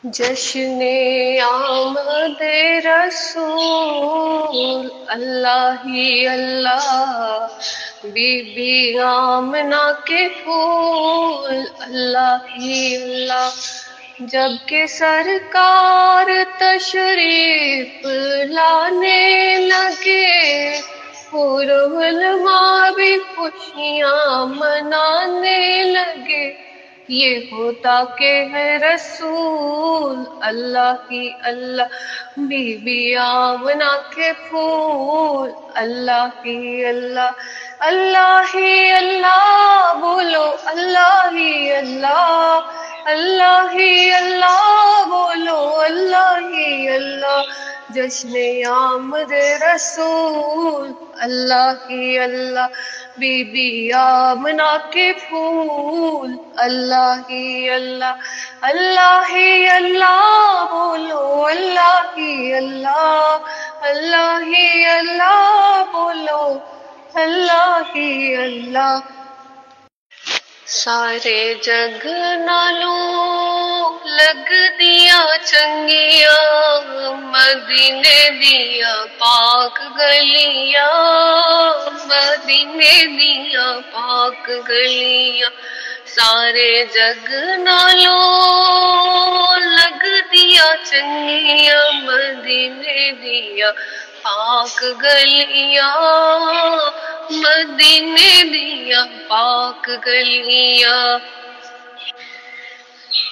جشن آمد رسول اللہ ہی اللہ، بی بی آمنہ کے پھول اللہ ہی اللہ، جب کہ سرکار تشریف لانے لگے، علماء بھی خوشیاں منانے لگے، یہ ہوتا کہ ہے رسول اللہ ہی اللہ، بی بی آمنہ کے پھول اللہ ہی اللہ، اللہ ہی اللہ بولو، اللہ ہی اللہ، اللہ ہی اللہ بولو، اللہ ہی اللہ، جشن آمد رسول اللہ ہی اللہ، بی بی آمنہ کے پھول اللہ ہی اللہ، اللہ ہی اللہ بولو، اللہ ہی اللہ، اللہ ہی اللہ بولو، اللہ ہی اللہ، سارے جگ نالوں لگ دیا چنگیاں، مدینے دیا پاک گلیاں، مدینے دیا پاک گلیاں، سارے جگ نالوں لگ دیا چنگیاں، مدینے دیا پاک گلیاں، مدینے دیا پاک گلیاں،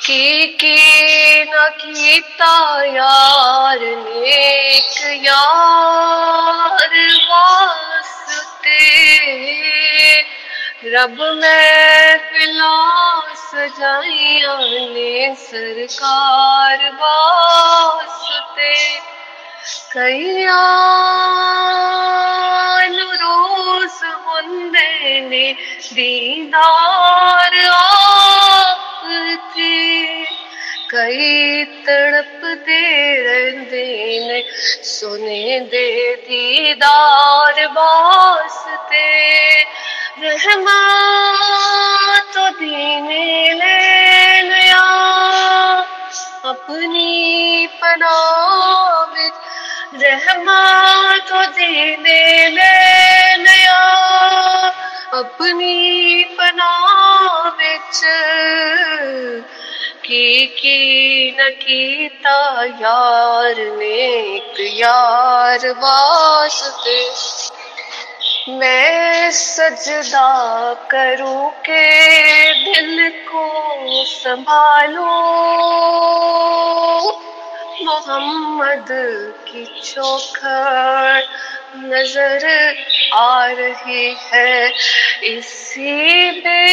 کی نہ کیتا یار نیک یار واسطے، رب محفلاں سجائیاں نے سرکار واسطے، کئیاں نوں روز ہوندے نے دیدار آپ دے، کئی تڑپدے رہندے نے سونے دے دیدار واسطے، رحمت دینے لین یا اپنی پناہ وچ، رحمت دینے لین یا اپنی پناہ وچ، کی نہ کیتا یار نیک یار واسطے، میں سجدہ کروں کہ دل کو سنبھالوں، محمد کی چوکھٹ نظر آ رہی ہے، اسی بے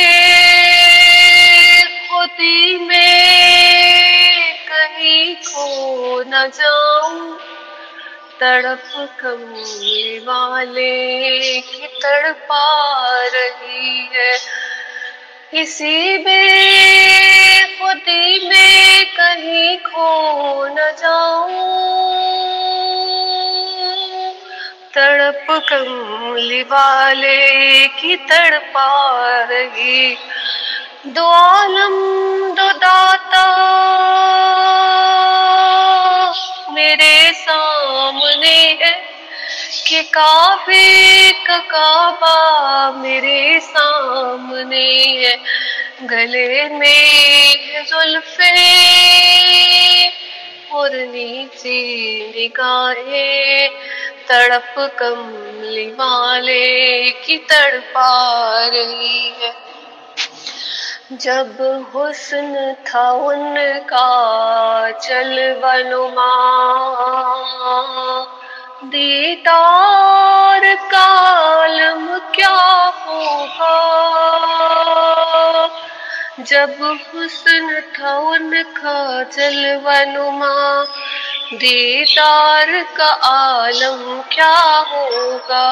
خودی میں کہیں کھو نہ جاؤں، تڑپ کملی والے کی تڑپا رہی ہے، اسی بے خودی میں کہیں کھو نہ جاؤں، تڑپ کملی والے کی تڑپا رہی، دو عالم دو داتا میرے سامنے ہے، کہ کعبے کا کعبہ میرے سامنے ہے، گلے میں زلفیں اور نیچے نگاہیں، تڑپ کملی والے کی تڑپا رہی ہے، جب حسن تھا ان کا جلوہ نما، دیدار کا عالم کیا ہوگا، جب حسن تھا ان کا جلوہ نما، دیدار کا عالم کیا ہوگا،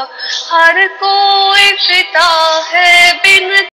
ہر کوئی فدا ہے بن